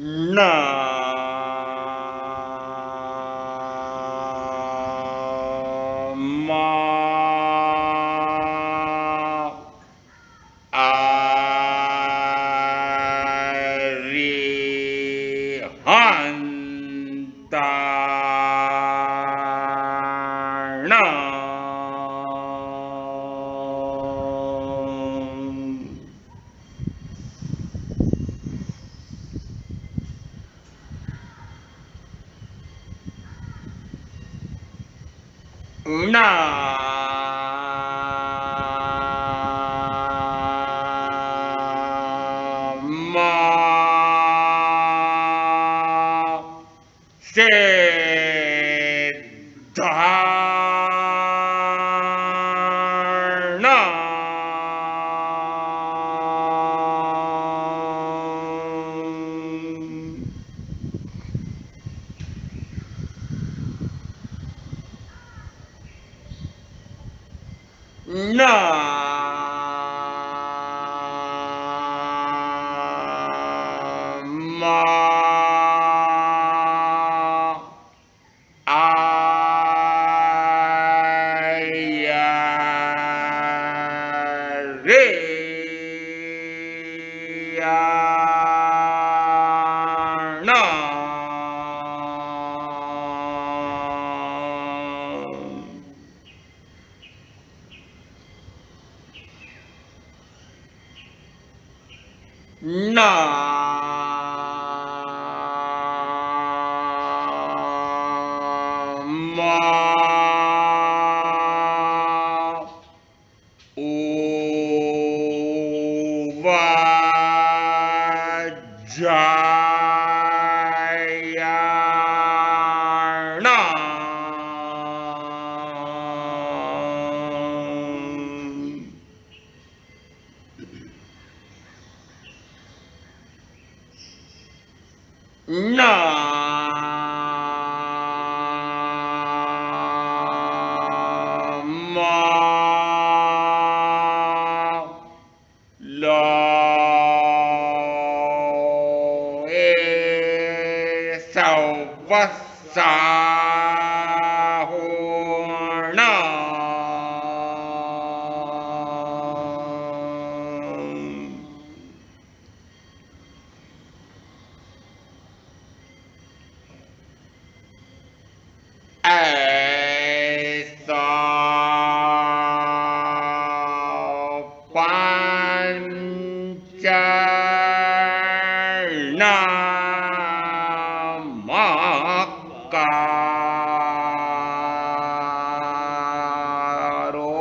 ना मा आरी हंताण ना मा से धारण ना मा आया रे याण ना मा ओ वज्रायण ना मा ला ए सवसाहुण ऐसा पंचनमकारो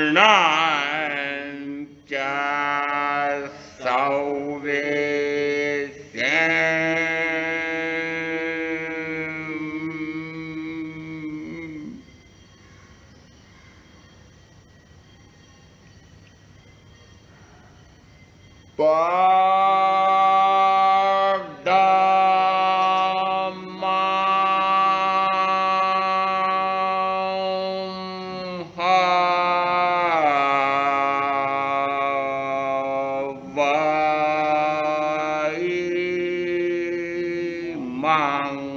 मंगलार्णं सौवेश्यम् मंगलम्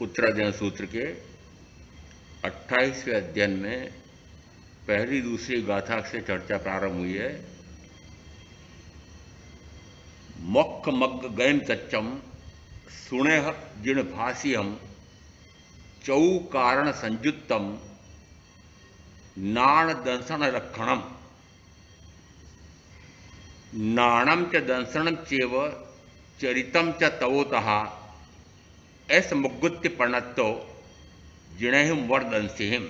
उत्तराधीन सूत्र के 28वें अध्ययन में पहली दूसरी गाथा से चर्चा प्रारंभ हुई है। मोक्ख मग्ग गयन कच्चम सुने जिण भाष्यम चौ कारण संयुक्तम नाण दंशन लक्षणम नाणम च दंशनम चेव चरितम च तवोतः एस मुगुत्य प्रणत्तो जिणहिम वर्दंसिहिम।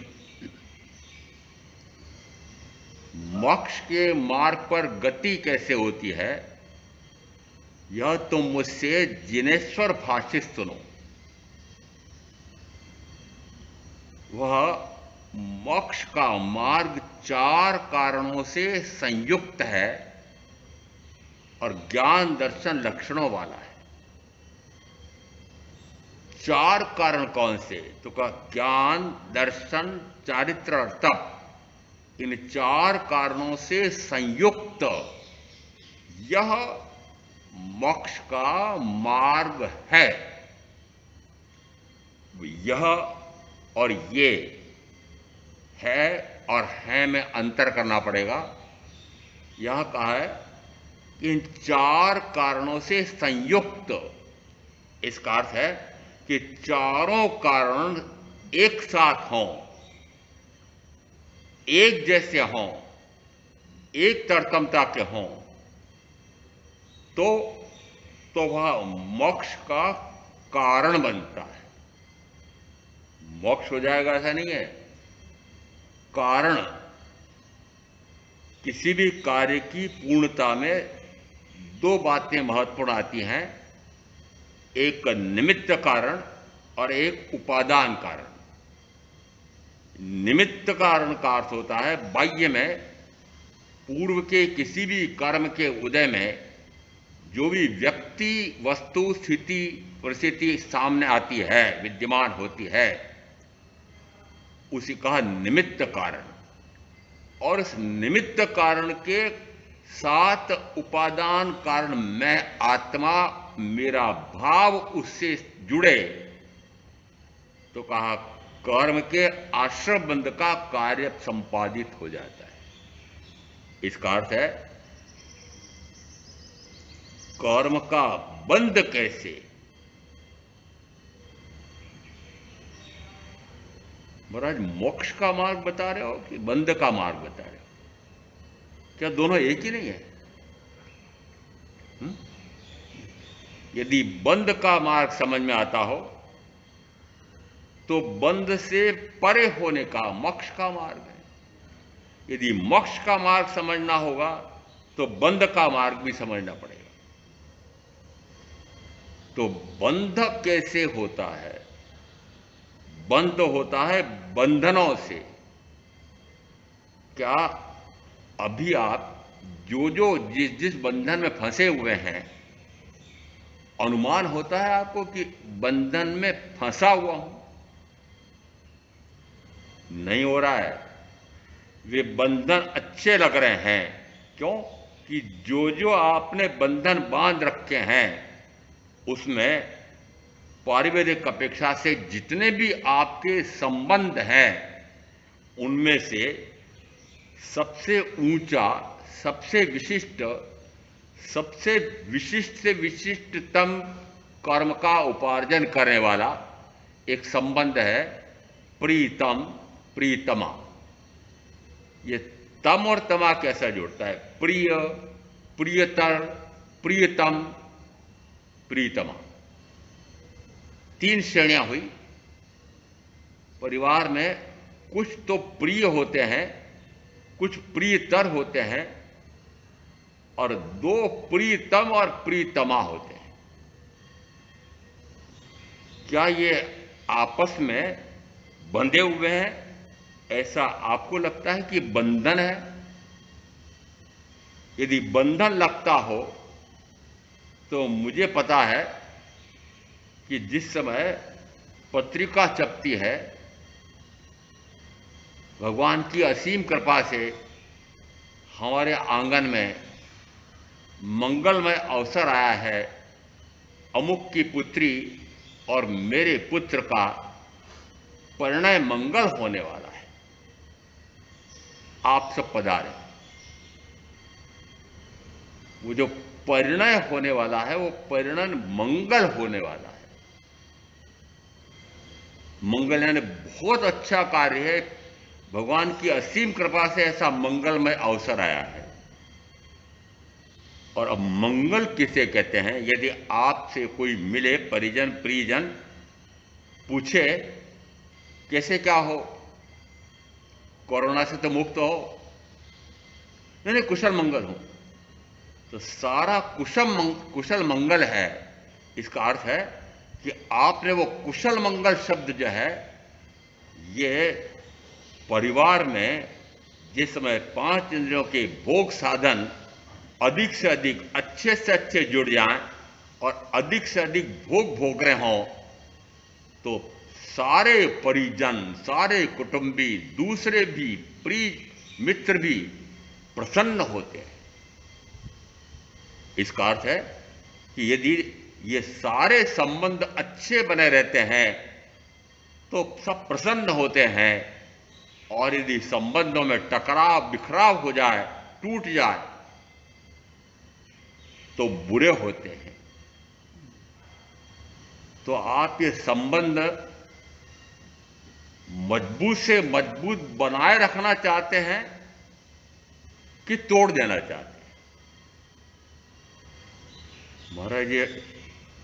मोक्ष के मार्ग पर गति कैसे होती है यह तुम मुझसे जिनेश्वर भाष्य सुनो। वह मोक्ष का मार्ग 4 कारणों से संयुक्त है और ज्ञान दर्शन लक्षणों वाला है। 4 कारण कौन से? तो कहा ज्ञान दर्शन चारित्र और तप। इन 4 कारणों से संयुक्त यह मोक्ष का मार्ग है। यह और ये है और है में अंतर करना पड़ेगा। यह कहा है कि इन 4 कारणों से संयुक्त, इसका अर्थ है कि चारों कारण एक साथ हों, एक जैसे हों, एक तरतमता के हों तो वह मोक्ष का कारण बनता है। मोक्ष हो जाएगा ऐसा नहीं है। कारण, किसी भी कार्य की पूर्णता में 2 बातें महत्वपूर्ण आती हैं, एक निमित्त कारण और एक उपादान कारण। निमित्त कारण का अर्थ होता है बाह्य में पूर्व के किसी भी कर्म के उदय में जो भी व्यक्ति वस्तु स्थिति परिस्थिति सामने आती है, विद्यमान होती है, उसी कहा निमित्त कारण। और इस निमित्त कारण के साथ उपादान कारण मैं आत्मा, मेरा भाव उससे जुड़े तो कहा कर्म के आश्रय बंध का कार्य संपादित हो जाता है। इसका अर्थ है कर्म का बंध कैसे? महाराज मोक्ष का मार्ग बता रहे हो कि बंध का मार्ग बता रहे हो? क्या दोनों एक ही नहीं है? यदि बंध का मार्ग समझ में आता हो तो बंध से परे होने का मोक्ष का मार्ग है। यदि मोक्ष का मार्ग समझना होगा तो बंध का मार्ग भी समझना पड़ेगा। तो बंध कैसे होता है? बंध होता है बंधनों से। क्या अभी आप जो जिस बंधन में फंसे हुए हैं, अनुमान होता है आपको कि बंधन में फंसा हुआ हूं? नहीं हो रहा है। वे बंधन अच्छे लग रहे हैं। क्यों? कि जो आपने बंधन बांध रखे हैं उसमें पारिवारिक अपेक्षा से जितने भी आपके संबंध हैं उनमें से सबसे ऊंचा, सबसे विशिष्ट, सबसे विशिष्ट से विशिष्टतम कर्म का उपार्जन करने वाला एक संबंध है प्रीतम प्रीतमा। ये तम और तमा कैसा जुड़ता है? प्रिय, प्रियतर, प्रियतम, प्रीतमा। 3 श्रेणियां हुई। परिवार में कुछ तो प्रिय होते हैं, कुछ प्रियतर होते हैं और 2 प्रियतम और प्रीतमा होते हैं। क्या ये आपस में बंधे हुए हैं? ऐसा आपको लगता है कि बंधन है? यदि बंधन लगता हो तो मुझे पता है कि जिस समय पत्रिका छपती है, भगवान की असीम कृपा से हमारे आंगन में मंगलमय अवसर आया है, अमुक की पुत्री और मेरे पुत्र का परिणय मंगल होने वाला है, आप सब पधारें। वो जो परिणय होने वाला है वो परिणय मंगल होने वाला है। मंगलयान बहुत अच्छा कार्य है। भगवान की असीम कृपा से ऐसा मंगलमय अवसर आया है। और अब मंगल किसे कहते हैं? यदि आपसे कोई मिले, परिजन प्रियजन, पूछे कैसे क्या हो, कोरोना से तो मुक्त हो, नहीं नहीं कुशल मंगल हो, तो सारा कुशल मंगल है। इसका अर्थ है कि आपने वो कुशल मंगल शब्द जो है, ये परिवार में जिस समय 5 इंद्रियों के भोग साधन अधिक से अधिक, अच्छे से अच्छे जुड़ जाएं और अधिक से अधिक भोग भोग रहे हों, तो सारे परिजन, सारे कुटुंबी, दूसरे भी प्रिय मित्र भी प्रसन्न होते हैं। इसका अर्थ है कि यदि ये सारे संबंध अच्छे बने रहते हैं तो सब प्रसन्न होते हैं, और यदि संबंधों में टकराव बिखराव हो जाए, टूट जाए, तो बुरे होते हैं। तो आप ये संबंध मजबूत से मजबूत बनाए रखना चाहते हैं कि तोड़ देना चाहते हैं? महाराज, ये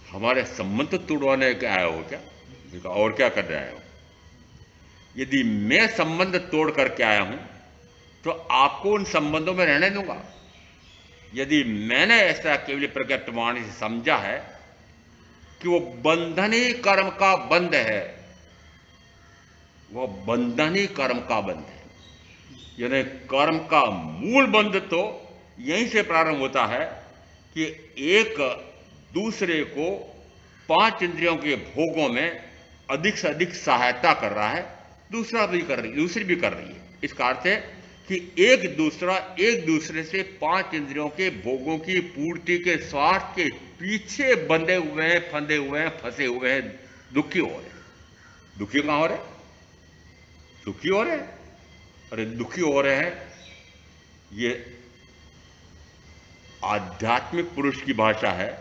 हमारे संबंध तोड़वाने के आए हो क्या? और क्या कर रहे हो? यदि मैं संबंध तोड़ करके आया हूं तो आपको उन संबंधों में रहने दूंगा। यदि मैंने ऐसा केवल प्रकट वाणी से समझा है कि वो बंधन ही कर्म का बंध है, वो बंधन ही कर्म का बंध है, यानी कर्म का मूल बंध तो यहीं से प्रारंभ होता है कि एक दूसरे को 5 इंद्रियों के भोगों में अधिक से अधिक सहायता कर रहा है, दूसरी भी कर रही है। इसका अर्थ है कि एक दूसरे से 5 इंद्रियों के भोगों की पूर्ति के स्वार्थ के पीछे बंधे हुए हैं, फंदे हुए हैं, फंसे हुए हैं, दुखी हो रहे हैं। दुखी कहां हो रहे? सुखी हो रहे हैं। अरे दुखी हो रहे हैं, ये आध्यात्मिक पुरुष की भाषा है।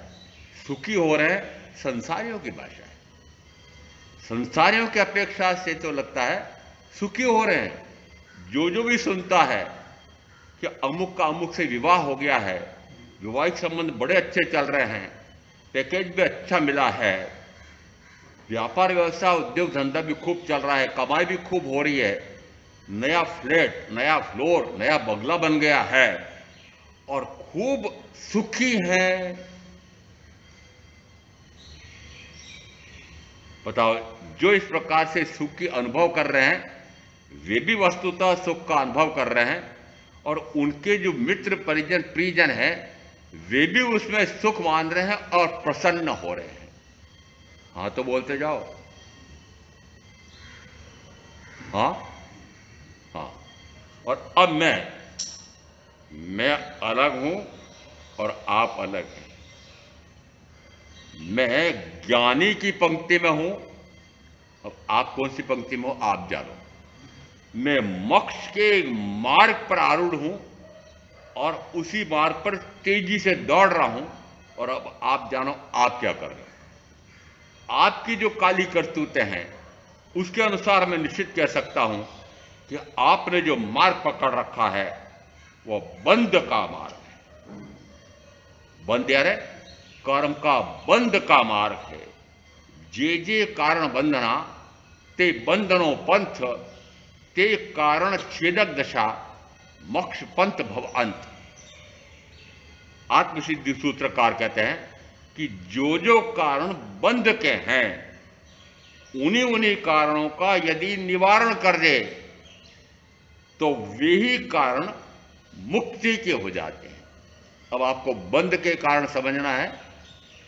सुखी हो रहे हैं संसारियों की भाषा है। संसारियों की अपेक्षा से तो लगता है सुखी हो रहे हैं। जो भी सुनता है कि अमुक का अमुक से विवाह हो गया है, वैवाहिक संबंध बड़े अच्छे चल रहे हैं, पैकेज भी अच्छा मिला है, व्यापार व्यवसाय उद्योग धंधा भी खूब चल रहा है, कमाई भी खूब हो रही है, नया फ्लैट, नया फ्लोर, नया बंगला बन गया है और खूब सुखी है। बताओ, जो इस प्रकार से सुख की अनुभव कर रहे हैं वे भी वस्तुतः सुख का अनुभव कर रहे हैं, और उनके जो मित्र परिजन प्रियजन हैं वे भी उसमें सुख मान रहे हैं और प्रसन्न हो रहे हैं। हाँ तो बोलते जाओ। हाँ हाँ। और अब मैं अलग हूं और आप अलग हैं। मैं ज्ञानी की पंक्ति में हूं, अब आप कौन सी पंक्ति में हो आप जानो। मैं मोक्ष के मार्ग पर आरूढ़ हूं और उसी मार्ग पर तेजी से दौड़ रहा हूं, और अब आप जानो आप क्या कर रहे हो। आपकी जो काली करतूतें हैं उसके अनुसार मैं निश्चित कह सकता हूं कि आपने जो मार्ग पकड़ रखा है वो बंध का मार्ग है। बंध यार कर्म का बंध का मार्ग है। जे कारण बंधना ते बंधनो पंथ, ते कारण छेदक दशा, मोक्ष पंथ भव अंत। आत्मसिद्धि सूत्रकार कहते हैं कि जो कारण बंध के हैं उन्हीं कारणों का यदि निवारण कर दे तो वे ही कारण मुक्ति के हो जाते हैं। अब आपको बंध के कारण समझना है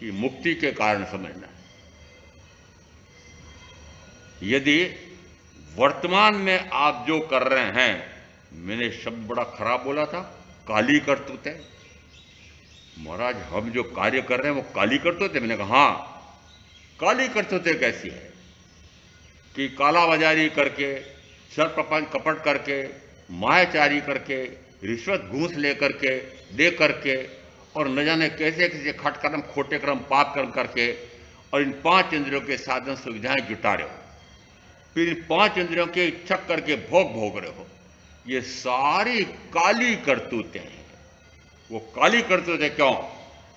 कि मुक्ति के कारण समझना है। यदि वर्तमान में आप जो कर रहे हैं, मैंने शब्द बड़ा खराब बोला था, काली करतूतें। महाराज हम जो कार्य कर रहे हैं वो काली करतूतें? मैंने कहा हाँ, काली करतूतें कैसी है कि कालाबाजारी करके, छल प्रपंच कपट करके, मायाचारी करके, रिश्वत घूस लेकर के, दे करके, और न जाने कैसे कैसे खट कर्म, खोटे कर्म, पाप कर्म करके, और इन 5 इंद्रियों के साधन सुविधाएं जुटा रहे हो। फिर इन 5 इंद्रियों के चक्कर के भोग भोग रहे हो। ये सारी काली करतूतें हैं। वो काली करतूतें क्यों?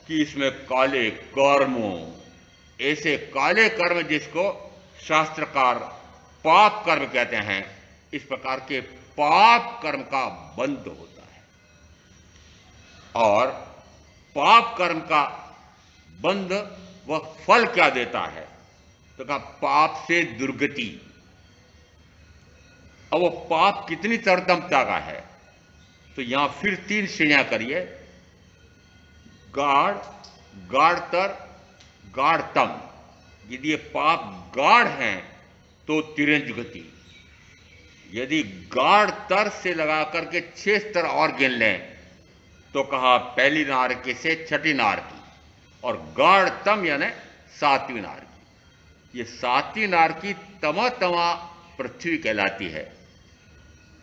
कि इसमें काले कर्म, ऐसे काले कर्म जिसको शास्त्रकार पाप कर्म कहते हैं, इस प्रकार के पाप कर्म का बंध होता है। और पाप कर्म का बंध वह फल क्या देता है? तो कहा पाप से दुर्गति। अब वो पाप कितनी तरतमता का है? तो यहां फिर 3 श्रेणियां करिए, गाढ़, गाढ़तर, गाढ़तम। यदि ये पाप गाढ़ हैं तो तिरंज गति। यदि गाढ़तर से लगा करके 6 स्तर और गिन लें तो कहा पहली नारकी से छठी नारकी, और गाढ़तम यानी 7वीं नारकी। ये 7वीं नारकी तमा तमा पृथ्वी कहलाती है,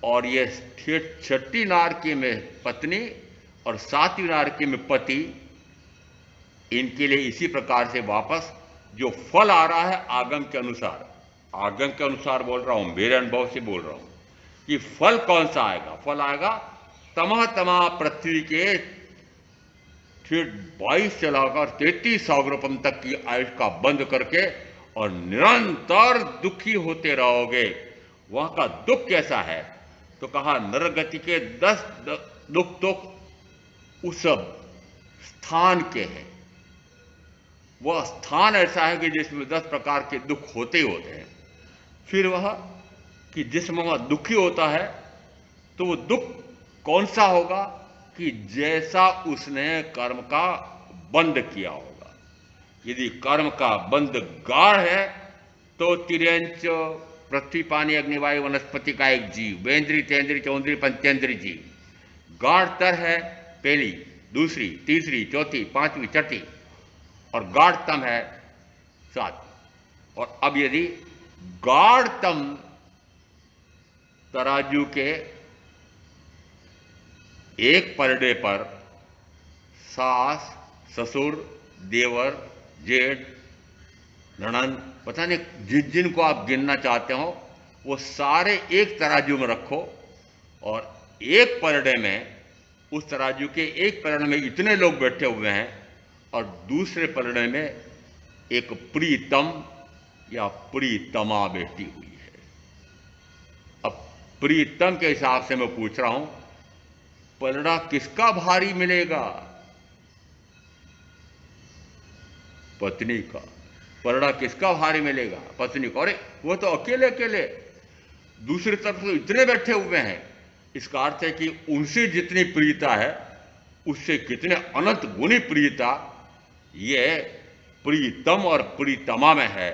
और ये छठी नारकी में पत्नी और 7वीं नारकी में पति। इनके लिए इसी प्रकार से वापस जो फल आ रहा है आगम के अनुसार, आगम के अनुसार बोल रहा हूं, मेरे अनुभव से बोल रहा हूं कि फल कौन सा आएगा? फल आएगा तमा तमा पृथ्वी के फिर 22 से लाकर 33 सागरोपम तक की आयुष का बंद करके, और निरंतर दुखी होते रहोगे। वहां का दुख कैसा है? तो कहा नरगति के 10 दुख तो उस स्थान के हैं। वह स्थान ऐसा है कि जिसमें 10 प्रकार के दुख होते ही होते हैं। फिर वह कि जिसमें वह दुखी होता है तो वो दुख कौन सा होगा? कि जैसा उसने कर्म का बंध किया होगा। यदि कर्म का बंध गाढ़ है तो तिर्यंच पृथ्वी पानी अग्नि वायु वनस्पति का एक जीव, वेंद्री तेंद्री चौंद्री पंचेंद्री जीव। गाढ़तर है पहली, दूसरी, तीसरी, चौथी, 5वीं, छठी, और गाढ़तम है 7। और अब यदि गाढ़तम तराजू के एक परडे पर सास, ससुर, देवर, जेठ, ननंद, पता नहीं जिनको आप गिनना चाहते हो, वो सारे एक तराजू में रखो, और एक परडे में, उस तराजू के एक परडे में इतने लोग बैठे हुए हैं, और दूसरे परडे में एक प्रीतम या प्रीतमा बैठी हुई है। अब प्रीतम के हिसाब से मैं पूछ रहा हूं, परड़ा किसका भारी मिलेगा? पत्नी का। परड़ा किसका भारी मिलेगा? पत्नी का। अरे वो तो अकेले अकेले, दूसरी तरफ तो इतने बैठे हुए हैं। इसका अर्थ है कि उनसे जितनी प्रियता है उससे कितने अनंत गुनी प्रियता ये प्रीतम और प्रीतमा में है।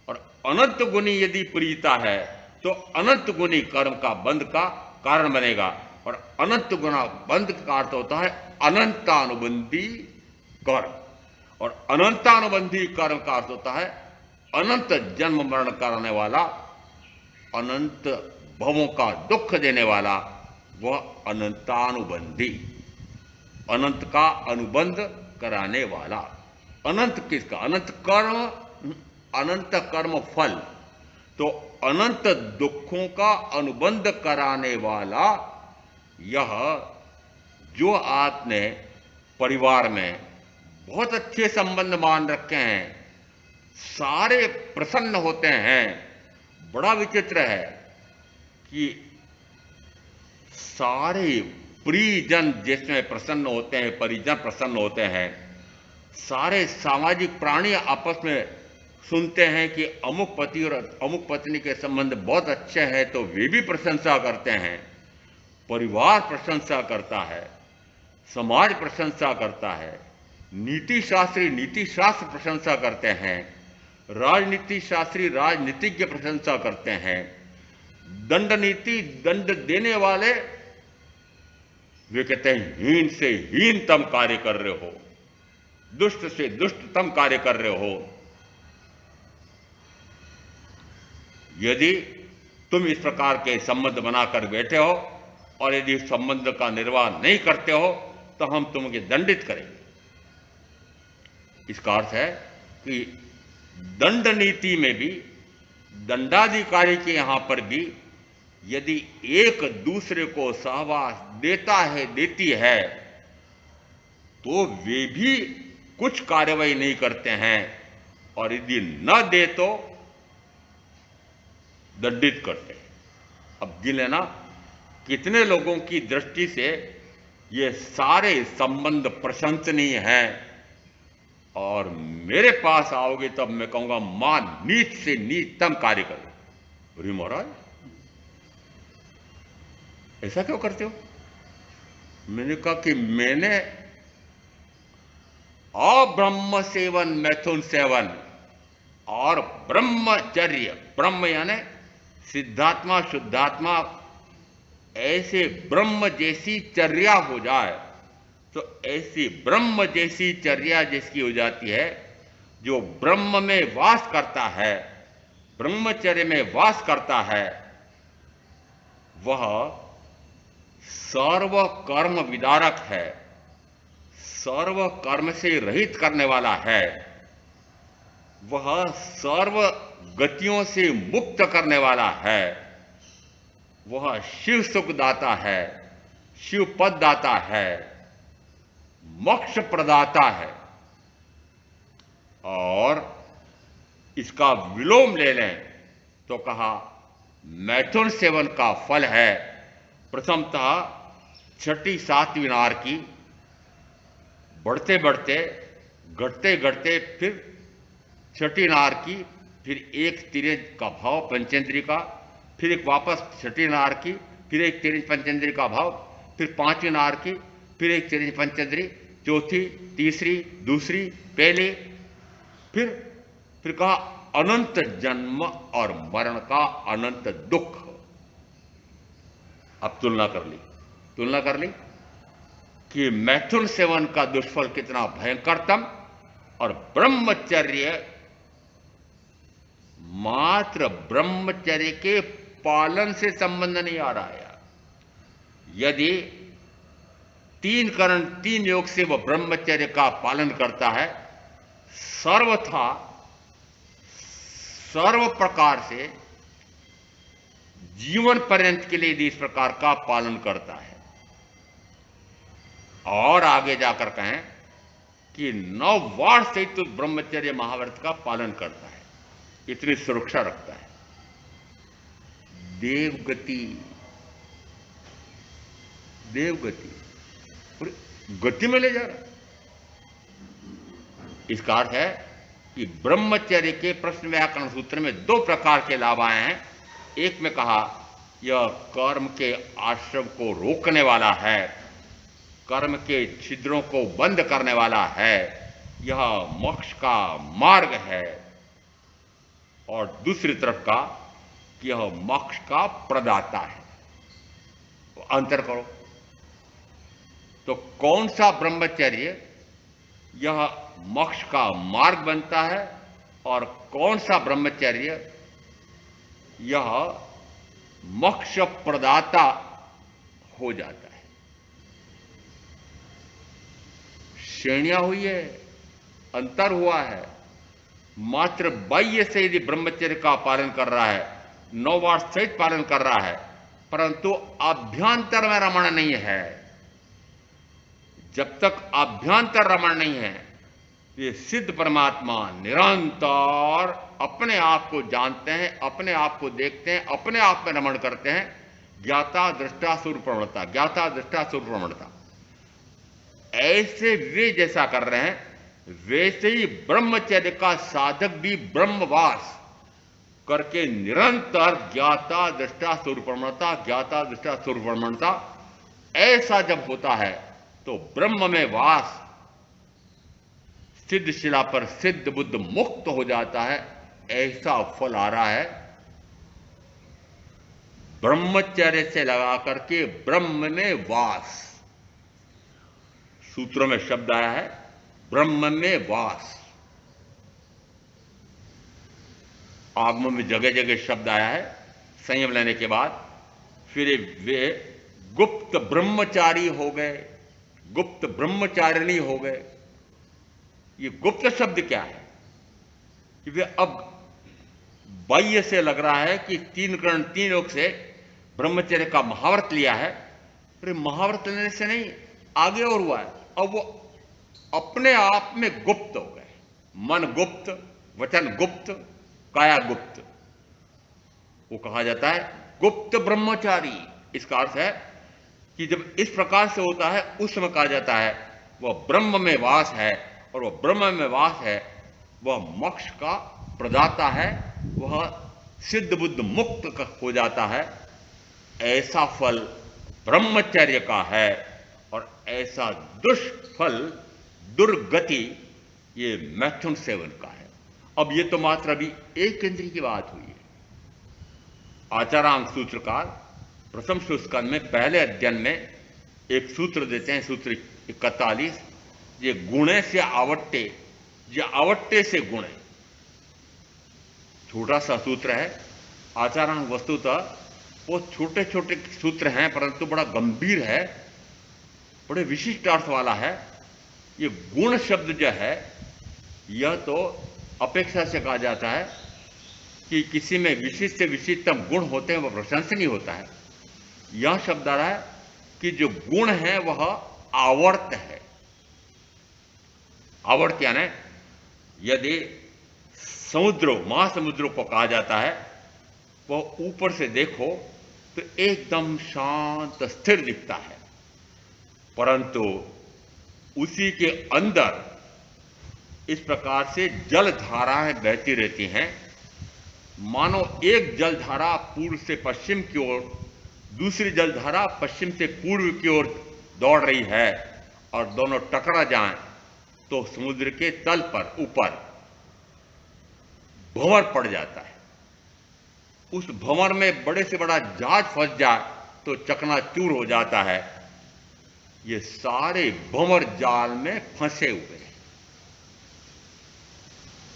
और अनंत गुनी यदि प्रियता है तो अनंत गुनी कर्म का बंध का कारण बनेगा, और अनंत गुना बंध का अर्थ होता है अनंतानुबंधी कर्म, और अनंतानुबंधी कर्म का अर्थ होता है अनंत जन्म मरण करने वाला, अनंत भवों का दुख देने वाला, वह अनंतानुबंधी, अनंत का अनुबंध कराने वाला। अनंत किसका? अनंत कर्म, अनंत कर्म फल, तो अनंत दुखों का अनुबंध कराने वाला यह जो आपने परिवार में बहुत अच्छे संबंध मान रखे हैं, सारे प्रसन्न होते हैं। बड़ा विचित्र है कि सारे परिजन जिसमें प्रसन्न होते हैं, परिजन प्रसन्न होते हैं, सारे सामाजिक प्राणी आपस में सुनते हैं कि अमुक पति और अमुक पत्नी के संबंध बहुत अच्छे हैं, तो वे भी प्रशंसा करते हैं, परिवार प्रशंसा करता है, समाज प्रशंसा करता है, नीति शास्त्र प्रशंसा करते हैं, राजनीति शास्त्री राजनीतिज्ञ प्रशंसा करते हैं, दंड नीति दंड देने वाले वे कहते हैं हीन से हीनतम कार्य कर रहे हो, दुष्ट से दुष्टतम कार्य कर रहे हो। यदि तुम इस प्रकार के संबंध बनाकर बैठे हो और यदि संबंध का निर्वाह नहीं करते हो तो हम तुमको दंडित करेंगे। इसका अर्थ है कि दंड नीति में भी दंडाधिकारी के यहां पर भी यदि एक दूसरे को सहवास देता है, देती है, तो वे भी कुछ कार्रवाई नहीं करते हैं, और यदि न दे तो दंडित करते हैं। अब गिन लेना कितने लोगों की दृष्टि से ये सारे संबंध प्रशंसनीय हैं, और मेरे पास आओगे तब मैं कहूंगा मां नीच से नीचतम कार्य करो। अरे महाराज ऐसा क्यों करते हो? मैंने कहा कि मैंने अब्रह्म सेवन, मैथुन सेवन और ब्रह्मचर्य, ब्रह्म यानी सिद्धात्मा शुद्धात्मा, ऐसे ब्रह्म जैसी चर्या हो जाए, तो ऐसी ब्रह्म जैसी चर्या जिसकी हो जाती है, जो ब्रह्म में वास करता है, ब्रह्मचर्य में वास करता है, वह सर्व कर्म विदारक है, सर्व कर्म से रहित करने वाला है, वह सर्व गतियों से मुक्त करने वाला है, वह शिव सुख दाता है, शिव पद दाता है, मोक्ष प्रदाता है। और इसका विलोम ले लें तो कहा मैथुन सेवन का फल है प्रथमतः छठी सातवीं नार की, बढ़ते बढ़ते घटते घटते फिर छठी नार की, फिर एक तिरेज का भाव पंचेंद्री का, फिर एक वापस छठी नार की, फिर एक तिरेज पंचेंद्री का भाव, फिर पांचवी नार की, फिर एक तिरेज पंचेंद्री, चौथी, तीसरी, दूसरी, पहले, फिर कहा अनंत जन्म और मरण का अनंत दुख। अब तुलना कर ली कि मैथुन सेवन का दुष्फल कितना भयंकरतम, और ब्रह्मचर्य मात्र ब्रह्मचर्य के पालन से संबंध नहीं आ रहा है। यदि तीन करण तीन योग से वह ब्रह्मचर्य का पालन करता है, सर्वथा सर्व प्रकार से जीवन पर्यंत के लिए यदि इस प्रकार का पालन करता है, और आगे जाकर कहें कि 9 वार से तो ब्रह्मचर्य महाव्रत का पालन करता है, इतनी सुरक्षा रखता है, देवगति गति में ले जा रहा है। इसका अर्थ है कि ब्रह्मचर्य के प्रश्न व्याकरण सूत्र में 2 प्रकार के लाभ आए हैं। एक में कहा यह कर्म के आश्रम को रोकने वाला है, कर्म के छिद्रों को बंद करने वाला है, यह मोक्ष का मार्ग है, और दूसरी तरफ का कि यह मोक्ष का प्रदाता है। तो अंतर करो, तो कौन सा ब्रह्मचर्य यह मोक्ष का मार्ग बनता है, और कौन सा ब्रह्मचर्य यह मोक्ष प्रदाता हो जाता है। श्रेणियां हुई है, अंतर हुआ है। मात्र बाह्य से यदि ब्रह्मचर्य का पालन कर रहा है, 9 वार सहित पालन कर रहा है, परंतु अभ्यंतर में रमण नहीं है, जब तक अभ्यंतर रमण नहीं है, ये सिद्ध परमात्मा निरंतर अपने आप को जानते हैं, अपने आप को देखते हैं, अपने आप में रमण करते हैं। ज्ञाता दृष्टा सूर्य प्रवणता, ज्ञाता दृष्टा सूर्य प्रवणता, ऐसे वे जैसा कर रहे हैं, वैसे ही ब्रह्मचर्य का साधक भी ब्रह्मवास करके निरंतर ज्ञाता दृष्टा सूर्य प्रवणता, ज्ञाता दृष्टा सूर्य प्रवणता, ऐसा जब होता है तो ब्रह्म में वास सिद्ध शिला पर सिद्ध बुद्ध मुक्त हो जाता है। ऐसा फल आ रहा है ब्रह्मचर्य से लगा करके ब्रह्म में वास। सूत्रों में शब्द आया है ब्रह्म में वास, आगमों में जगह जगह शब्द आया है संयम लेने के बाद। फिर वे गुप्त ब्रह्मचारी हो गए, गुप्त ब्रह्मचारिणी हो गए। ये गुप्त शब्द क्या है कि वे अब बाह्य से लग रहा है कि 3 कर्ण 3 योग से ब्रह्मचर्य का महाव्रत लिया है, पर महाव्रत लेने से नहीं, आगे और हुआ है। अब वो अपने आप में गुप्त हो गए, मन गुप्त, वचन गुप्त, काया गुप्त। वो कहा जाता है गुप्त ब्रह्मचारी। इसका अर्थ है कि जब इस प्रकार से होता है उस समय कहा जाता है वह ब्रह्म में वास है, और वह ब्रह्म में वास है वह मोक्ष का प्रदाता है, वह सिद्ध बुद्ध मुक्त हो जाता है। ऐसा फल ब्रह्मचर्य का है, और ऐसा दुष्फल, दुर्गति ये मैथुन सेवन का है। अब ये तो मात्र अभी एक इंद्रिय की बात हुई है। आचारांग सूत्रकार प्रथम स्कंद में पहले अध्ययन में एक सूत्र देते हैं, सूत्र 41, ये गुणे से आवट्टे, ये आवट्टे से गुणे। छोटा सा सूत्र है। आचारांग वस्तुतः वो छोटे छोटे सूत्र हैं, परंतु बड़ा गंभीर है, बड़े विशिष्ट अर्थ वाला है। ये गुण शब्द जो है, यह तो अपेक्षा से कहा जाता है कि किसी में विशिष्ट से विशिष्टतम गुण होते हैं, वह प्रशंसनीय होता है। यह शब्द आ रहा है कि जो गुण है वह आवर्त है। आवर्त यानी यदि समुद्रों, महासमुद्रों को कहा जाता है, वह ऊपर से देखो तो एकदम शांत स्थिर दिखता है, परंतु उसी के अंदर इस प्रकार से जल धाराएं बहती रहती हैं, मानो एक जलधारा पूर्व से पश्चिम की ओर, दूसरी जलधारा पश्चिम से पूर्व की ओर दौड़ रही है, और दोनों टकरा जाएं तो समुद्र के तल पर ऊपर भंवर पड़ जाता है। उस भंवर में बड़े से बड़ा जहाज फंस जाए तो चकनाचूर हो जाता है। ये सारे भंवर जाल में फंसे हुए हैं।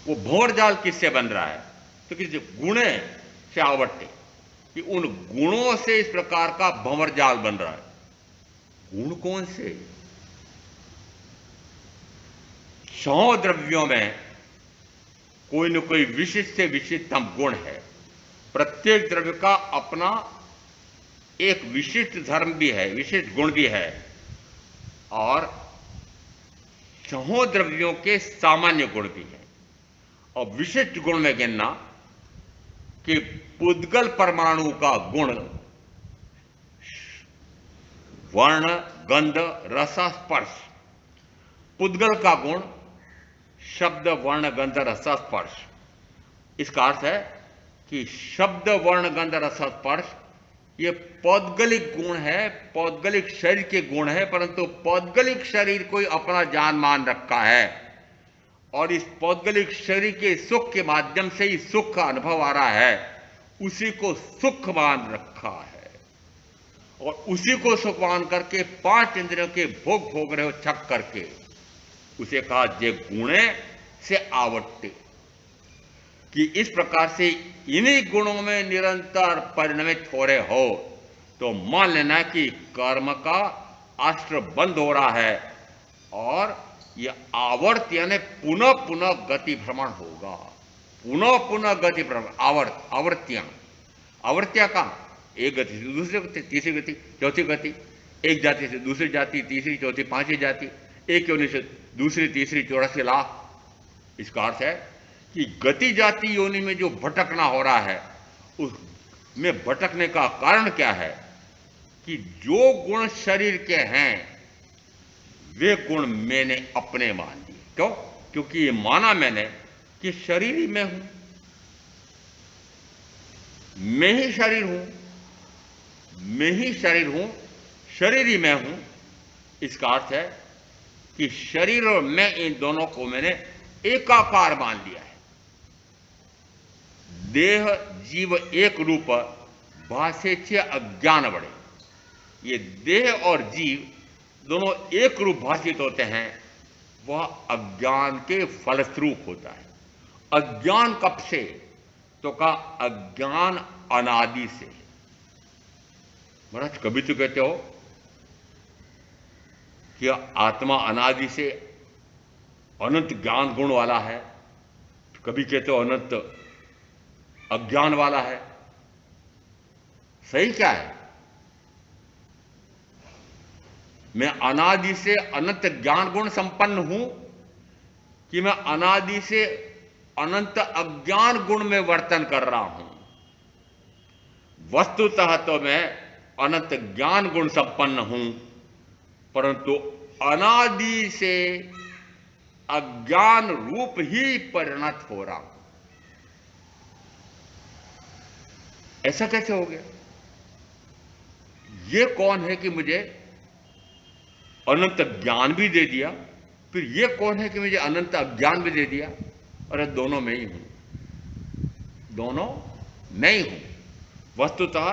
वो भंवर जाल किससे बन रहा है? तो किसी गुणे से आवट्टे, कि उन गुणों से इस प्रकार का भंवर जाल बन रहा है। गुण कौन से? 100 द्रव्यों में कोई न कोई विशिष्ट से विशिष्टतम गुण है। प्रत्येक द्रव्य का अपना एक विशिष्ट धर्म भी है, विशिष्ट गुण भी है, और 100 द्रव्यों के सामान्य गुण भी है। और विशिष्ट गुण में गिनना कि पुद्गल परमाणु का गुण वर्ण, गंध, रस, स्पर्श। पुद्गल का गुण शब्द, वर्ण, गंध, रस, स्पर्श। इसका अर्थ है कि शब्द, वर्ण, गंध, रस, स्पर्श ये पौद्गलिक गुण है, पौद्गलिक शरीर के गुण है, परंतु पौद्गलिक शरीर को अपना जान मान रखा है, और इस पौद्गलिक शरीर के सुख के माध्यम से ही सुख का अनुभव आ रहा है। उसी को सुख मान रखा है, और उसी को सुख मान करके 5 इंद्रियों के भोग भोग रहे हो छक करके, उसे कहा जे गुणे से आवट्टे। कि इस प्रकार से इन्हीं गुणों में निरंतर परिणमित हो रहे हो तो मान लेना कि कर्म का अस्त्र बंद हो रहा है, और यह आवर्त यानी पुनः पुनः गति भ्रमण होगा। पुनः पुनः गति भ्रमण, आवर्त्यां। आवर्त्या का एक गति से दूसरी गति, तीसरी गति, चौथी गति, एक जाति से दूसरी जाति, तीसरी, चौथी, पांचवी जाति, एक योनि से दूसरी, तीसरी, 84 लाख। इसका अर्थ है कि गति जाति योनि में जो भटकना हो रहा है, उसमें भटकने का कारण क्या है? कि जो गुण शरीर के हैं वे गुण मैंने अपने मान लिए। क्यों? क्योंकि ये माना मैंने कि शरीर ही मैं हूं, मैं ही शरीर हूं, मैं ही शरीर हूं, शरीर ही मैं हूं। इसका अर्थ है कि शरीर और मैं, इन दोनों को मैंने एकाकार मान लिया है। देह जीव एक रूप भाषे छे अज्ञान बड़े। ये देह और जीव दोनों एक रूप भाषित होते हैं, वह अज्ञान के फलस्वरूप होता है। अज्ञान कब से? तो का अज्ञान अनादि से। महाराज कभी तो कहते हो कि आत्मा अनादि से अनंत ज्ञान गुण वाला है, कभी कहते हो अनंत अज्ञान वाला है। सही क्या है? मैं अनादि से अनंत ज्ञान गुण संपन्न हूं कि मैं अनादि से अनंत अज्ञान गुण में वर्तन कर रहा हूं? वस्तुतः तो मैं अनंत ज्ञान गुण संपन्न हूं, परंतु अनादि से अज्ञान रूप ही परिणत हो रहा हूं। ऐसा कैसे हो गया? ये कौन है कि मुझे अनंत ज्ञान भी दे दिया, फिर ये कौन है कि मुझे अनंत अज्ञान भी दे दिया? अरे दोनों में ही हूं, दोनों मैं ही हूं। वस्तुतः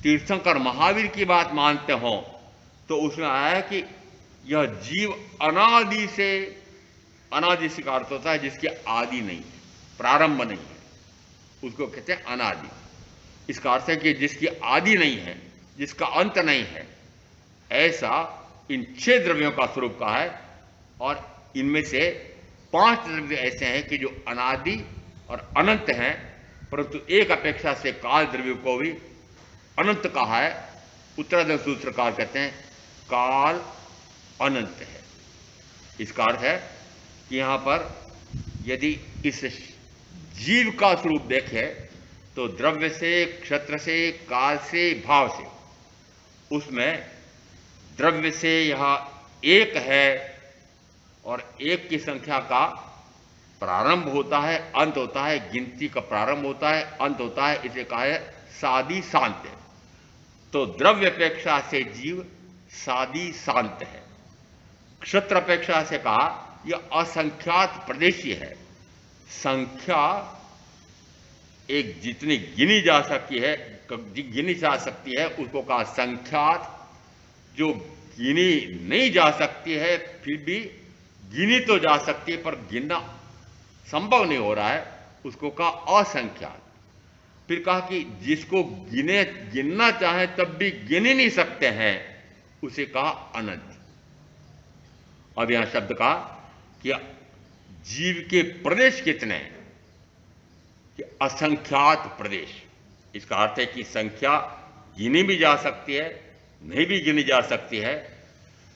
तीर्थंकर महावीर की बात मानते हो तो उसमें आया कि यह जीव अनादि से का अर्थ होता है जिसकी आदि नहीं है, प्रारंभ नहीं है, उसको कहते हैं अनादि। इसका अर्थ है कि जिसकी आदि नहीं है, जिसका अंत नहीं है, ऐसा इन 6 द्रव्यों का स्वरूप का है। और इनमें से 5 द्रव्य ऐसे हैं कि जो अनादि और अनंत हैं, परंतु एक अपेक्षा से काल द्रव्य को भी अनंत कहा है। उत्तराधर सूत्रकार कहते हैं काल अनंत है। इसका अर्थ है कि यहां पर यदि इस जीव का स्वरूप देखें तो द्रव्य से, क्षत्र से, काल से, भाव से, उसमें द्रव्य से यह एक है और एक की संख्या का प्रारंभ होता है, अंत होता है, गिनती का प्रारंभ होता है, अंत होता है, इसे कहा है सादी शांत है। तो द्रव्य अपेक्षा से जीव सादी शांत है। क्षत्र अपेक्षा से कहा यह असंख्यात प्रदेशी है। संख्या एक जितनी गिनी जा सकती है उसको कहा संख्यात। जो गिनी नहीं जा सकती है फिर भी गिनी तो जा सकती है पर गिनना संभव नहीं हो रहा है, उसको कहा असंख्यात। फिर कहा कि जिसको गिनना चाहे तब भी गिन ही नहीं सकते हैं, उसे कहा अनंत। अब यहां शब्द कहा कि जीव के प्रदेश कितने हैं, कि असंख्यात प्रदेश। इसका अर्थ है कि संख्या गिनी भी जा सकती है, नहीं भी गिनी जा सकती है।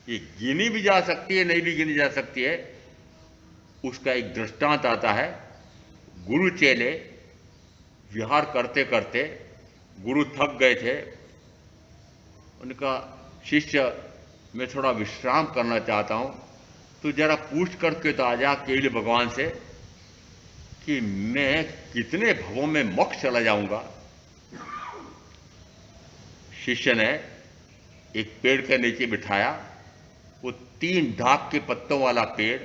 ये गिनी भी जा सकती है, नहीं भी गिनी जा सकती है, उसका एक दृष्टांत आता है। गुरु चेले विहार करते करते गुरु थक गए थे। उनका शिष्य मैं थोड़ा विश्राम करना चाहता हूं, तो जरा पूछ करके तो आजा केवल भगवान से कि मैं कितने भवों में मोक्ष चला जाऊंगा। शिष्य ने एक पेड़ के नीचे बिठाया, वो 3 ढाक के पत्तों वाला पेड़,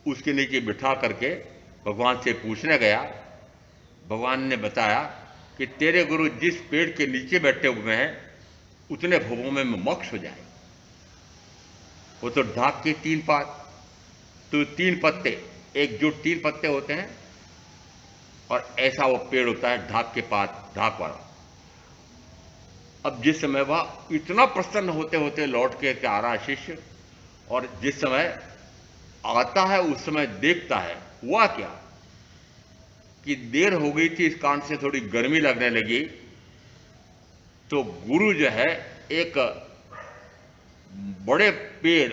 उसके नीचे बिठा करके भगवान से पूछने गया। भगवान ने बताया कि तेरे गुरु जिस पेड़ के नीचे बैठे हुए हैं उतने भवों में मोक्ष हो जाए। वो तो ढाक के 3 पात, तो 3 पत्ते, एकजुट 3 पत्ते होते हैं, और ऐसा वो पेड़ होता है ढाक के पात, ढाक वाला। अब जिस समय वह इतना प्रसन्न होते होते लौट के आ रहा शिष्य, और जिस समय आता है उस समय देखता है हुआ क्या कि देर हो गई थी, इस कारण से थोड़ी गर्मी लगने लगी। तो गुरु जो है एक बड़े पेड़,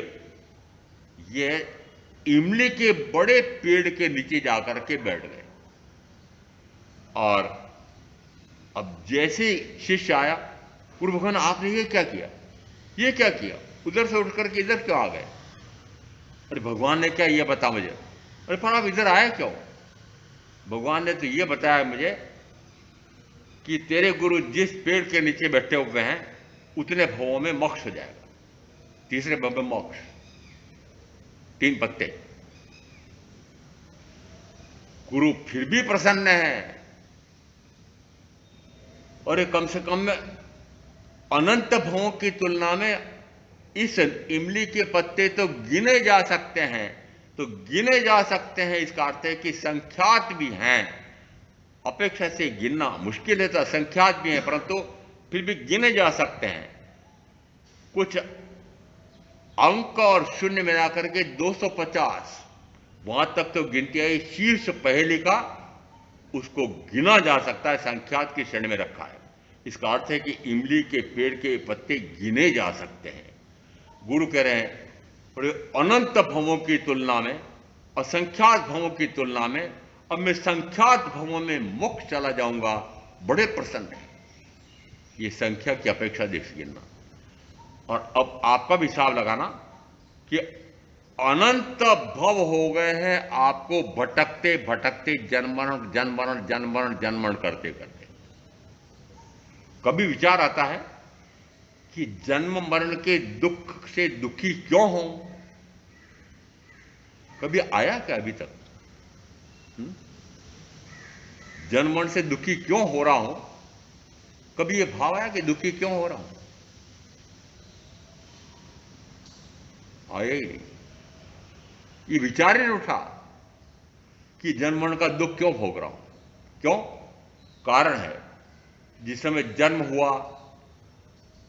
ये इमली के बड़े पेड़ के नीचे जाकर के बैठ गए। और अब जैसे शिष्य आया, गुरु भगवान आपने ये क्या किया, ये क्या किया, उधर से उठ करके इधर क्यों आ गए? अरे भगवान ने क्या ये बता मुझे। अरे पर आप इधर आए क्यों? भगवान ने तो ये बताया मुझे कि तेरे गुरु जिस पेड़ के नीचे बैठे हुए हैं उतने भवों में मोक्ष हो जाएगा। तीसरे भव में मोक्ष, 3 पत्ते। गुरु फिर भी प्रसन्न है, और कम से कम अनंत भवों की तुलना में इस इमली के पत्ते तो गिने जा सकते हैं, तो गिने जा सकते हैं इसका अर्थ है कि संख्यात भी हैं। अपेक्षा से गिनना मुश्किल है तो असंख्यात भी हैं, परंतु फिर भी गिने जा सकते हैं। कुछ अंक और शून्य मिलाकर के 250 वहां तक तो गिनती आई। शीर्ष पहेली का उसको गिना जा सकता है, संख्यात की श्रेणी में रखा है। इसका अर्थ है कि इमली के पेड़ के पत्ते गिने जा सकते हैं। गुरु कह रहे हैं बड़े अनंत भवों की तुलना में, असंख्यात भवों की तुलना में अब मैं संख्यात भवों में मुक्त चला जाऊंगा, बड़े प्रसन्न है। ये संख्या की अपेक्षा देख गिनना। और अब आपका भी हिसाब लगाना कि अनंत भव हो गए हैं आपको भटकते भटकते, जन्मरण जन्मरण जन्मरण जन्मरण करते करते। कभी विचार आता है कि जन्म मरण के दुख से दुखी क्यों हो? कभी आया क्या अभी तक? जन्म मरण से दुखी क्यों हो रहा हूं? कभी यह भाव आया कि दुखी क्यों हो रहा हूं? आया ही नहीं। ये विचार ही नहीं उठा कि जन्म मरण का दुख क्यों भोग रहा हूं। क्यों? कारण है, जिस समय जन्म हुआ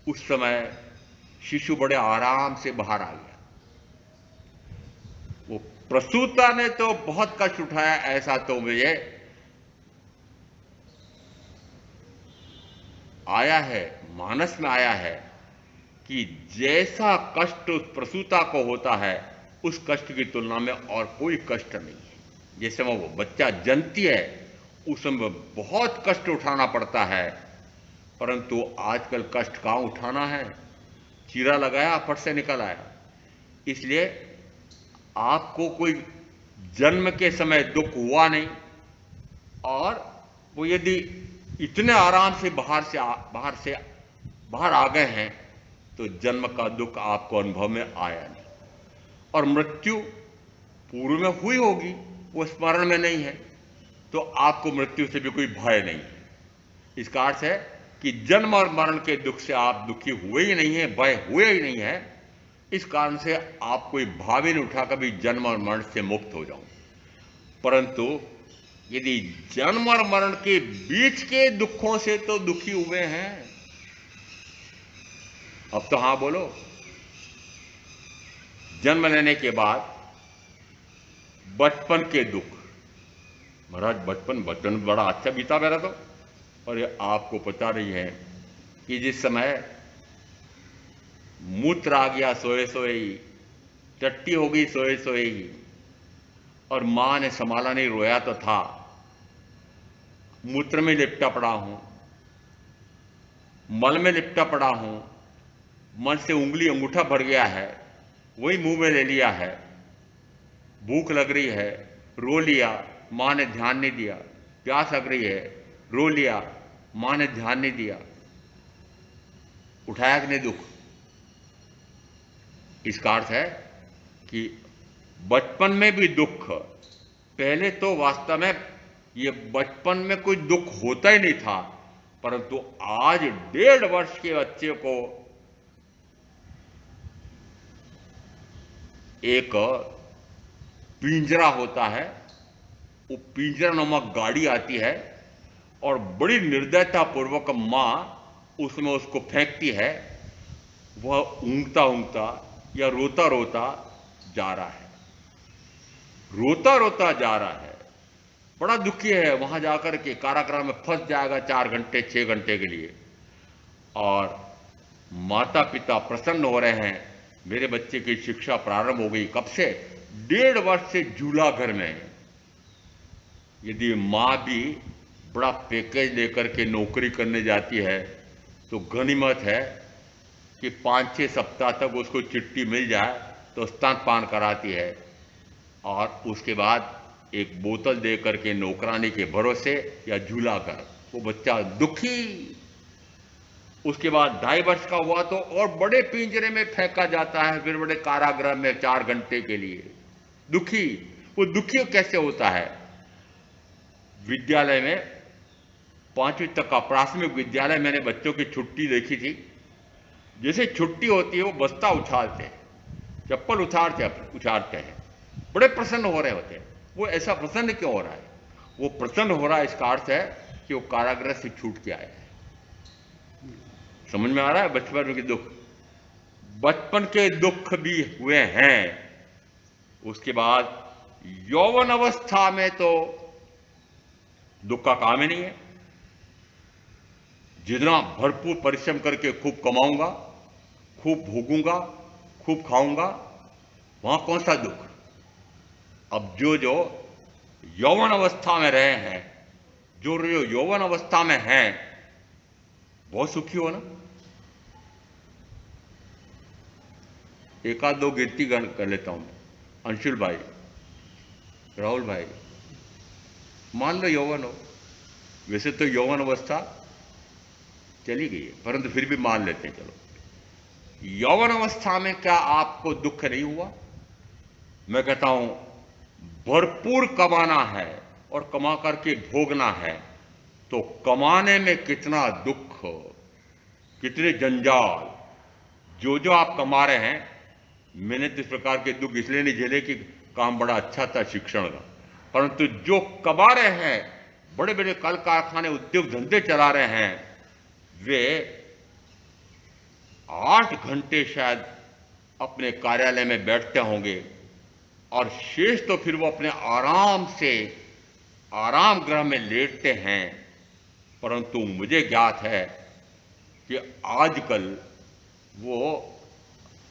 उस समय शिशु बड़े आराम से बाहर आ गया। वो प्रसूता ने तो बहुत कष्ट उठाया, ऐसा तो मुझे आया है, मानस में आया है कि जैसा कष्ट उस प्रसूता को होता है उस कष्ट की तुलना में और कोई कष्ट नहीं है। जैसे वो बच्चा जन्मती है उस समय बहुत कष्ट उठाना पड़ता है, परंतु आजकल कष्ट कहां उठाना है, चीरा लगाया फट से निकल आया। इसलिए आपको कोई जन्म के समय दुख हुआ नहीं, और वो यदि इतने आराम से बाहर आ गए हैं तो जन्म का दुख आपको अनुभव में आया नहीं। और मृत्यु पूर्व में हुई होगी, वो स्मरण में नहीं है, तो आपको मृत्यु से भी कोई भय नहीं है। इसका अर्थ है कि जन्म और मरण के दुख से आप दुखी हुए ही नहीं है, भय हुए ही नहीं है। इस कारण से आप कोई भाव ही नहीं उठा कभी जन्म और मरण से मुक्त हो जाऊं। परंतु यदि जन्म और मरण के बीच के दुखों से तो दुखी हुए हैं, अब तो हां बोलो। जन्म लेने के बाद बचपन के दुख, महाराज बचपन बड़ा अच्छा बीता मेरा तो, और ये आपको पता नहीं है कि जिस समय मूत्र आ गया सोए सोए ही, टट्टी हो गई सोए सोए ही, और मां ने संभाला नहीं, रोया तो था, मूत्र में लिपटा पड़ा हूं, मल में लिपटा पड़ा हूं, मन से उंगली अंगूठा भर गया है, वही मुंह में ले लिया है, भूख लग रही है, रो लिया, मां ने ध्यान नहीं दिया, प्यास लग रही है, रो लिया, मां ने ध्यान नहीं दिया, उठाया कि नहीं दुख। इसका अर्थ है कि बचपन में भी दुख, पहले तो वास्तव में ये बचपन में कोई दुख होता ही नहीं था, परंतु आज 1.5 वर्ष के बच्चे को एक पिंजरा होता है, वो पिंजरा नामक गाड़ी आती है और बड़ी निर्दयता पूर्वक मां उसमें उसको फेंकती है। वह ऊँगता ऊँगता या रोता रोता जा रहा है, रोता रोता जा रहा है, बड़ा दुखी है। वहां जाकर के कारागृह में फंस जाएगा 4 घंटे 6 घंटे के लिए। और माता पिता प्रसन्न हो रहे हैं, मेरे बच्चे की शिक्षा प्रारंभ हो गई। कब से? 1.5 वर्ष से झूला घर में है। यदि मां भी बड़ा पैकेज लेकर के नौकरी करने जाती है तो गनीमत है कि 5-6 सप्ताह तक उसको चिट्ठी मिल जाए तो स्तनपान कराती है, और उसके बाद एक बोतल दे करके नौकरानी के भरोसे या झूला कर वो बच्चा दुखी। उसके बाद 2.5 वर्ष का हुआ तो और बड़े पिंजरे में फेंका जाता है, फिर बड़े कारागृह में 4 घंटे के लिए, दुखी। वो दुखी कैसे होता है? विद्यालय में 5वीं तक का प्राथमिक विद्यालय मैंने बच्चों की छुट्टी देखी थी। जैसे छुट्टी होती है वो बस्ता उछालते हैं, चप्पल उछालते हैं, बड़े प्रसन्न हो रहे होते हैं। वो ऐसा प्रसन्न क्यों हो रहा है? वो प्रसन्न हो रहा है, इसका अर्थ है कि वो कारागृह से छूट के आया है। समझ में आ रहा है? बचपन के दुख, बचपन के दुख भी हुए हैं। उसके बाद यौवन अवस्था में तो दुख का काम ही नहीं है। जितना भरपूर परिश्रम करके खूब कमाऊंगा, खूब भोगूंगा, खूब खाऊंगा, वहां कौन सा दुख। अब जो जो यौवन अवस्था में रहे हैं, जो यौवन अवस्था में हैं, बहुत सुखी हो ना। एक आध दो गिनती कर लेता हूं। अंशुल भाई, राहुल भाई, मान लो यौवन हो, वैसे तो यौवन अवस्था चली गई है, परंतु फिर भी मान लेते हैं। चलो, यौवन अवस्था में क्या आपको दुख नहीं हुआ? मैं कहता हूं भरपूर कमाना है और कमा करके भोगना है, तो कमाने में कितना दुख, कितने जंजाल। जो जो आप कमा रहे हैं, मैंने तो इस प्रकार के दुख इसलिए नहीं झेले कि काम बड़ा अच्छा था शिक्षण का, परंतु जो कमा रहे हैं, बड़े बड़े कल कारखाने उद्योग धंधे चला रहे हैं, वे 8 घंटे शायद अपने कार्यालय में बैठते होंगे और शेष तो फिर वो अपने आराम से आराम गृह में लेटते हैं। परंतु मुझे ज्ञात है कि आजकल वो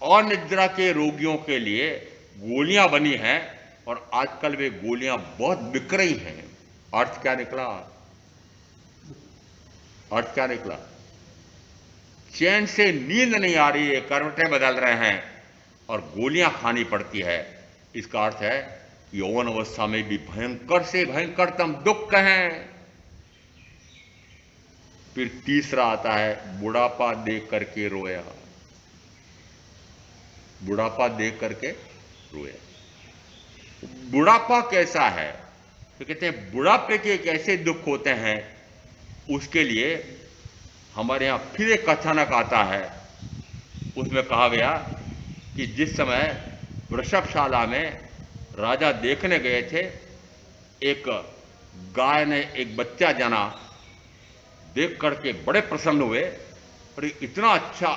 अनिद्रा के रोगियों के लिए गोलियां बनी हैं और आजकल वे गोलियां बहुत बिक रही हैं। अर्थ क्या निकला? अर्थ क्या निकला? चैन से नींद नहीं आ रही है, करवटें बदल रहे हैं और गोलियां खानी पड़ती है। इसका अर्थ है कि यौवन अवस्था में भी भयंकर से भयंकरतम दुख हैं। फिर तीसरा आता है बुढ़ापा देख करके रोया। बुढ़ापा देख करके रोया। बुढ़ापा कैसा है? तो कहते हैं बुढ़ापे के एक ऐसे दुख होते हैं, उसके लिए हमारे यहां फिर एक कथानक आता है। उसमें कहा गया कि जिस समय वृषभशाला में राजा देखने गए थे, एक गाय ने एक बच्चा जना, देख करके बड़े प्रसन्न हुए और इतना अच्छा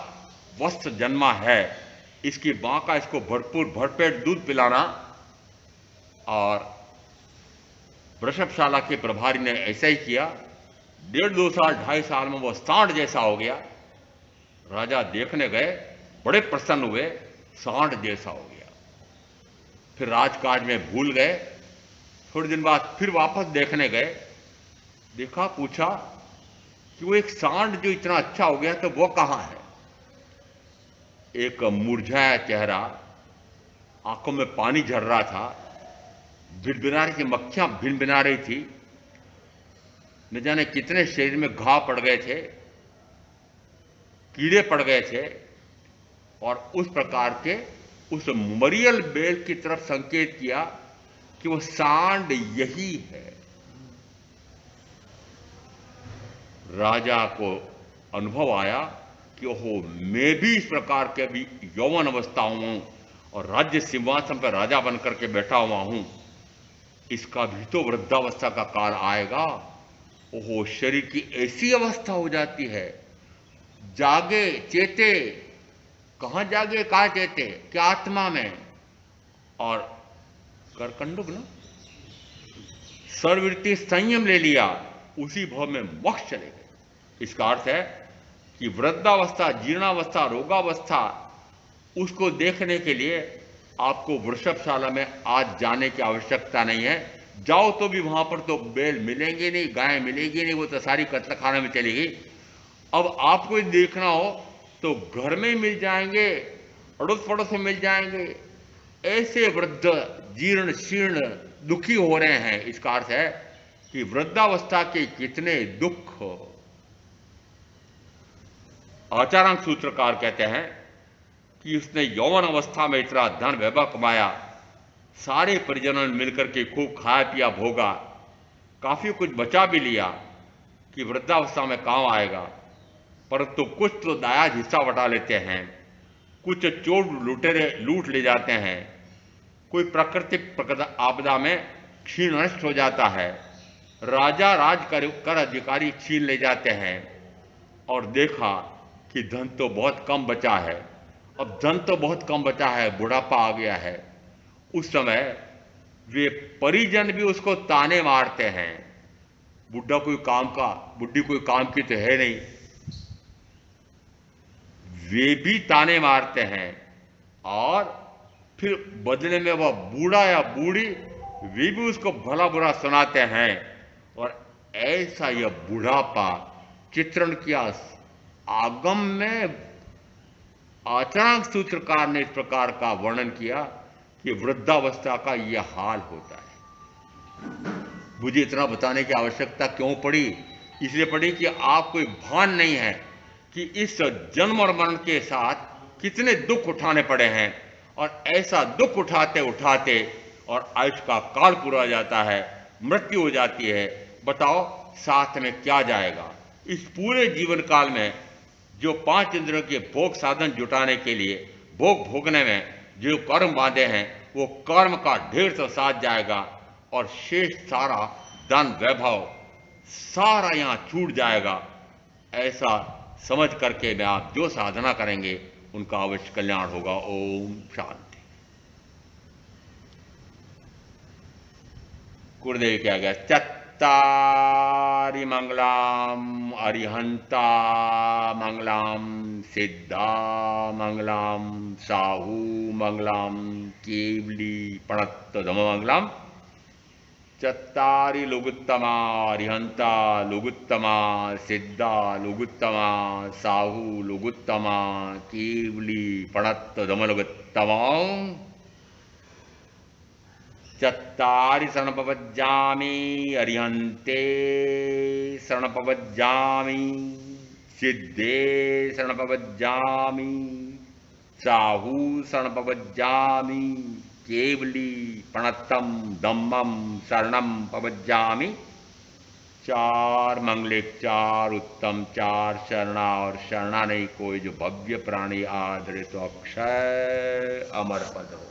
वस्त्र जन्मा है, इसकी मां का इसको भरपूर भरपेट दूध पिलाना। और वृषभशाला के प्रभारी ने ऐसा ही किया। 1.5-2 साल 2.5 साल में वो सांड जैसा हो गया। राजा देखने गए, बड़े प्रसन्न हुए, सांड जैसा हो गया। फिर राजकाज में भूल गए। थोड़े दिन बाद फिर वापस देखने गए, देखा, पूछा कि वो एक सांड जो इतना अच्छा हो गया, तो वो कहां है? एक मुरझाया चेहरा, आंखों में पानी झर रहा था, भिनभिना रही थी, मक्खियां भिनभिना रही थी, न जाने कितने शरीर में घाव पड़ गए थे, कीड़े पड़ गए थे। और उस प्रकार के उस मरियल बेल की तरफ संकेत किया कि वो सांड यही है। राजा को अनुभव आया कि ओहो, मैं भी इस प्रकार के अभी यौवन अवस्था हूं और राज्य सिंहासन पर राजा बनकर के बैठा हुआ हूं, इसका भी तो वृद्धावस्था का काल आएगा। ओहो, शरीर की ऐसी अवस्था हो जाती है, जागे चेते, कहां जागे कहां चेते, क्या आत्मा में, और करकंडुक ना, सर्ववृत्ति संयम ले लिया, उसी भाव में मोक्ष चले गए। इसका अर्थ है कि वृद्धावस्था, जीर्णावस्था, रोगावस्था, उसको देखने के लिए आपको वृषभशाला में आज जाने की आवश्यकता नहीं है। जाओ तो भी वहां पर तो बैल मिलेंगे नहीं, गाय मिलेगी नहीं, वो तो सारी कत्लखाना में चली गई। अब आपको देखना हो तो घर में मिल जाएंगे, अड़ोस पड़ोस में मिल जाएंगे। ऐसे वृद्ध जीर्ण शीर्ण दुखी हो रहे हैं। इसका अर्थ है कि वृद्धावस्था के कितने दुख। आचारांक सूत्रकार कहते हैं कि उसने यौवन अवस्था में इतना धन वैभव कमाया, सारे परिजनों ने मिलकर के खूब खाया पिया भोगा, काफी कुछ बचा भी लिया कि वृद्धावस्था में काम आएगा। परंतु कुछ तो दायाज हिस्सा बटा लेते हैं, कुछ चोर लुटेरे लूट ले जाते हैं, कोई प्राकृतिक आपदा में क्षीण नष्ट हो जाता है, राजा राज कर अधिकारी छीन ले जाते हैं। और देखा कि धन तो बहुत कम बचा है। अब धन तो बहुत कम बचा है, बुढ़ापा आ गया है। उस समय वे परिजन भी उसको ताने मारते हैं बुढ़ा कोई काम का, बुढ़ी कोई काम की तो है नहीं। वे भी ताने मारते हैं और फिर बदले में वह बूढ़ा या बूढ़ी वे भी उसको भला बुरा सुनाते हैं। और ऐसा यह बुढ़ापा चित्रण किया आगम में आचरण सूत्रकार ने इस प्रकार का वर्णन किया कि वृद्धावस्था का यह हाल होता है। मुझे इतना बताने की आवश्यकता क्यों पड़ी? इसलिए पड़ी कि आपको भान नहीं है कि इस जन्म और मरण के साथ कितने दुख उठाने पड़े हैं, और ऐसा दुख उठाते उठाते और आयुष का काल पूरा हो जाता है, मृत्यु हो जाती है। बताओ साथ में क्या जाएगा? इस पूरे जीवन काल में जो 5 इंद्रियों के भोग साधन जुटाने के लिए भोग भोगने में जो कर्म बांधे हैं, वो कर्म का ढेर तो साथ जाएगा, और शेष सारा धन वैभव सारा यहां छूट जाएगा। ऐसा समझ करके मैं आप जो साधना करेंगे उनका अवश्य कल्याण होगा। ओम शांति। गुरुदेव क्या गया? चत्तारि मंगलाम अरिहंता मंगलाम सिद्धा मंगलाम साहू मंगलाम केवली पणत्त धम मंगलाम। चत्तारि लुगुत्तमा अरिहंता लुगुत्तमा सिद्धा लुगुत्तमा साहू लुगुत्तमा केवली पणत्त धम लुगुत्तमा। चत्तारि शरणपवज्जामि अरिहन्ते शरणपवज्जामि सिद्धे शरणपवज्जामि साहू शरणपवज्जामि केवली पणत्तम धम्मम शरणम पवज्जामि। 4 मंगलिक, 4 उत्तम, 4 शरणा, और शरणा नहीं कोई जो भव्य प्राणी आदरे तो अक्षय अमर पद हो।